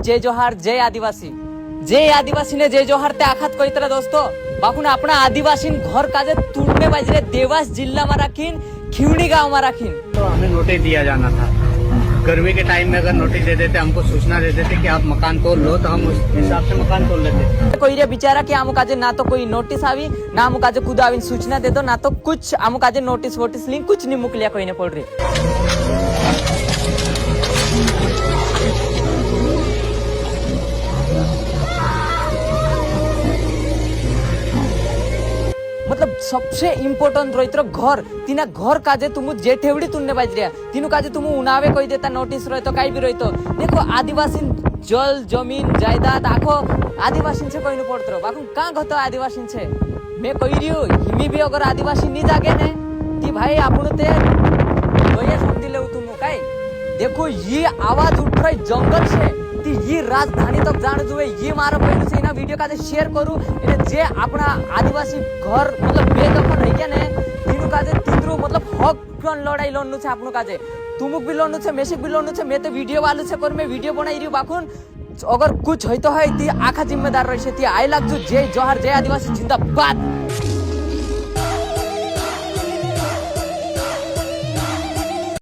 जय जोहार जय आदिवासी ने जय जोहार ते आखात कहीतरा दोस्तो बापून आपण आदिवासी घर काजे तुडणे बाजरे देवास जिल्हा में राखीन खिवणी गांव में राखीन। तो हमें नोटिस दिया जाना था। गर्मी के टाइम में अगर नोटिस दे देते, हमको सूचना दे देते कि आप मकान तोड़ लो, तो हम उस हिसाब से मकान तोड़ लेते। कोई रे बिचारा कि आमु काजे ना तो कोई नोटिस आवी ना आमु काजे खुद आवी सूचना दे दो ना तो कुछ आमु काजे नोटिस वोटिस लिंक कुछ नहीं मोकलिया कोई ने पड़ रही। मतलब सबसे इम्पोर्टंट रहित घर तिना घर काजे तुम जेठेवडी तुन्ने बाजरिया तीनू काजे तुम उनावे कोई देता नोटिस रहितो काई भी रहितो। देखो आदिवासी जल जमीन जायदाद आखो आदिवासी से कोई न पड़तो बाकू का गतो आदिवासी से मैं कही रही हूँ हिमी भी अगर आदिवासी नहीं जागे ने ती भाई आपण ते लोया समझी लेऊ तुम काई। देखो ये आवाज उठ रही जंगल से ती ये राजधानी तक जाण जुए ये मारो पहले से ना वीडियो काजे शेयर करू એટલે જે આપણા આદિવાસી ઘર मतलब બેદખલ રહી ગયા ને तीनू काजे तीनरू मतलब हक कोन लड़ाई लड़नु છે આપણું કાજે तुमुक भी लड़नु છે मेसिक भी लड़नु છે मैं तो वीडियो वालू છે पर मैं वीडियो बनाई रही बाकुन अगर कुछ होय तो है ती आखा जिम्मेदार रहશે ती आय लागजू जय जोहार जय आदिवासी जिंदाबाद।